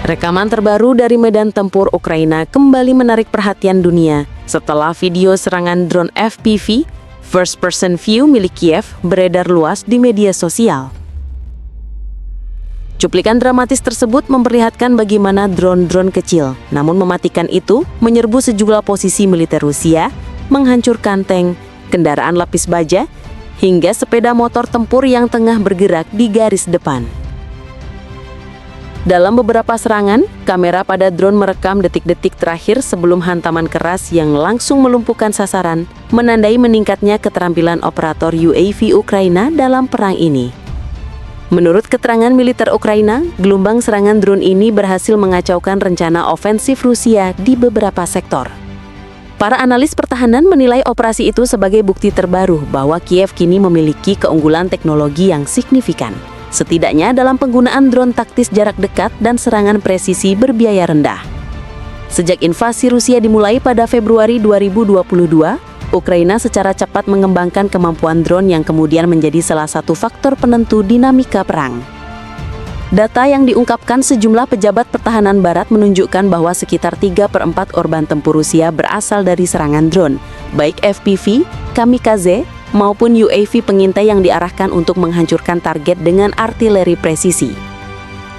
Rekaman terbaru dari medan tempur Ukraina kembali menarik perhatian dunia setelah video serangan drone FPV (First Person View) milik Kiev beredar luas di media sosial. Cuplikan dramatis tersebut memperlihatkan bagaimana drone-drone kecil, namun mematikan itu menyerbu sejumlah posisi militer Rusia, menghancurkan tank, kendaraan lapis baja, hingga sepeda motor tempur yang tengah bergerak di garis depan. Dalam beberapa serangan, kamera pada drone merekam detik-detik terakhir sebelum hantaman keras yang langsung melumpuhkan sasaran, menandai meningkatnya keterampilan operator UAV Ukraina dalam perang ini. Menurut keterangan militer Ukraina, gelombang serangan drone ini berhasil mengacaukan rencana ofensif Rusia di beberapa sektor. Para analis pertahanan menilai operasi itu sebagai bukti terbaru bahwa Kiev kini memiliki keunggulan teknologi yang signifikan, setidaknya dalam penggunaan drone taktis jarak dekat dan serangan presisi berbiaya rendah. Sejak invasi Rusia dimulai pada Februari 2022, Ukraina secara cepat mengembangkan kemampuan drone yang kemudian menjadi salah satu faktor penentu dinamika perang. Data yang diungkapkan sejumlah pejabat pertahanan barat menunjukkan bahwa sekitar 3/4 korban tempur Rusia berasal dari serangan drone, baik FPV, kamikaze, maupun UAV pengintai yang diarahkan untuk menghancurkan target dengan artileri presisi.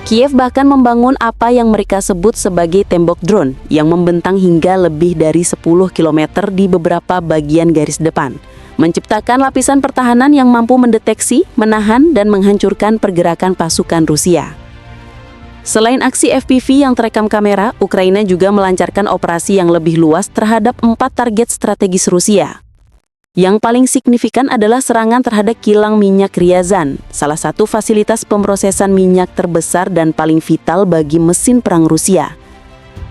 Kiev bahkan membangun apa yang mereka sebut sebagai tembok drone yang membentang hingga lebih dari 10 km di beberapa bagian garis depan, menciptakan lapisan pertahanan yang mampu mendeteksi, menahan, dan menghancurkan pergerakan pasukan Rusia. Selain aksi FPV yang terekam kamera, Ukraina juga melancarkan operasi yang lebih luas terhadap 4 target strategis Rusia. Yang paling signifikan adalah serangan terhadap kilang minyak Ryazan, salah satu fasilitas pemrosesan minyak terbesar dan paling vital bagi mesin perang Rusia.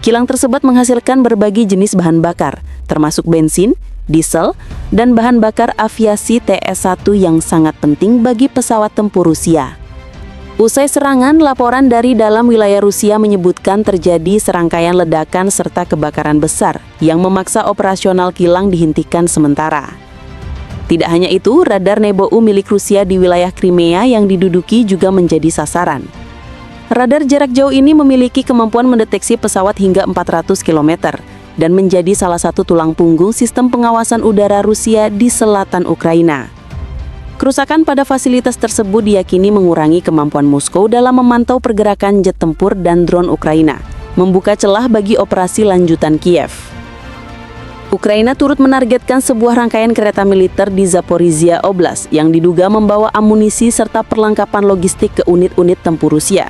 Kilang tersebut menghasilkan berbagai jenis bahan bakar, termasuk bensin, diesel, dan bahan bakar aviasi TS1 yang sangat penting bagi pesawat tempur Rusia. Usai serangan, laporan dari dalam wilayah Rusia menyebutkan terjadi serangkaian ledakan serta kebakaran besar yang memaksa operasional kilang dihentikan sementara. Tidak hanya itu, radar NEBOU milik Rusia di wilayah Crimea yang diduduki juga menjadi sasaran. Radar jarak jauh ini memiliki kemampuan mendeteksi pesawat hingga 400 km dan menjadi salah satu tulang punggung sistem pengawasan udara Rusia di selatan Ukraina. Kerusakan pada fasilitas tersebut diyakini mengurangi kemampuan Moskow dalam memantau pergerakan jet tempur dan drone Ukraina, membuka celah bagi operasi lanjutan Kiev. Ukraina turut menargetkan sebuah rangkaian kereta militer di Zaporizhia Oblast yang diduga membawa amunisi serta perlengkapan logistik ke unit-unit tempur Rusia.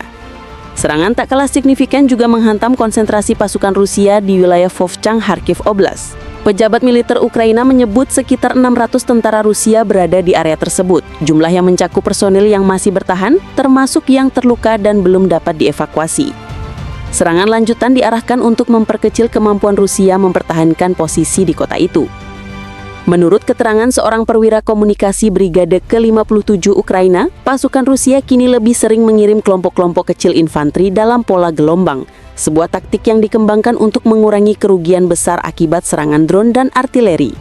Serangan tak kalah signifikan juga menghantam konsentrasi pasukan Rusia di wilayah Vovchansk, Kharkiv Oblast. Pejabat militer Ukraina menyebut sekitar 600 tentara Rusia berada di area tersebut, jumlah yang mencakup personil yang masih bertahan, termasuk yang terluka dan belum dapat dievakuasi. Serangan lanjutan diarahkan untuk memperkecil kemampuan Rusia mempertahankan posisi di kota itu. Menurut keterangan seorang perwira komunikasi Brigade ke-57 Ukraina, pasukan Rusia kini lebih sering mengirim kelompok-kelompok kecil infanteri dalam pola gelombang, sebuah taktik yang dikembangkan untuk mengurangi kerugian besar akibat serangan drone dan artileri.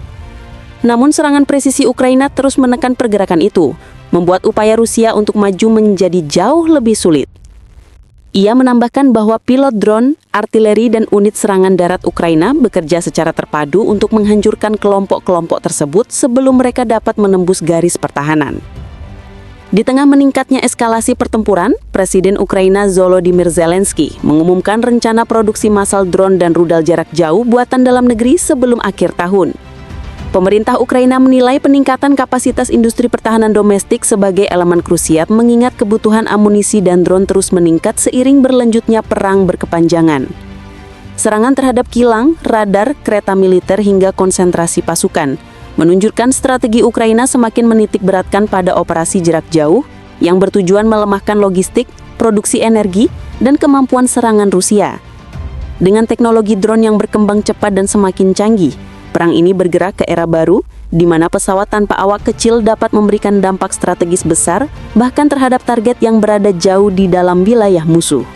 Namun serangan presisi Ukraina terus menekan pergerakan itu, membuat upaya Rusia untuk maju menjadi jauh lebih sulit. Ia menambahkan bahwa pilot drone, artileri, dan unit serangan darat Ukraina bekerja secara terpadu untuk menghancurkan kelompok-kelompok tersebut sebelum mereka dapat menembus garis pertahanan. Di tengah meningkatnya eskalasi pertempuran, Presiden Ukraina Volodymyr Zelensky mengumumkan rencana produksi massal drone dan rudal jarak jauh buatan dalam negeri sebelum akhir tahun. Pemerintah Ukraina menilai peningkatan kapasitas industri pertahanan domestik sebagai elemen krusial mengingat kebutuhan amunisi dan drone terus meningkat seiring berlanjutnya perang berkepanjangan. Serangan terhadap kilang, radar, kereta militer hingga konsentrasi pasukan menunjukkan strategi Ukraina semakin menitik beratkan pada operasi jarak jauh yang bertujuan melemahkan logistik, produksi energi, dan kemampuan serangan Rusia. Dengan teknologi drone yang berkembang cepat dan semakin canggih, perang ini bergerak ke era baru, di mana pesawat tanpa awak kecil dapat memberikan dampak strategis besar, bahkan terhadap target yang berada jauh di dalam wilayah musuh.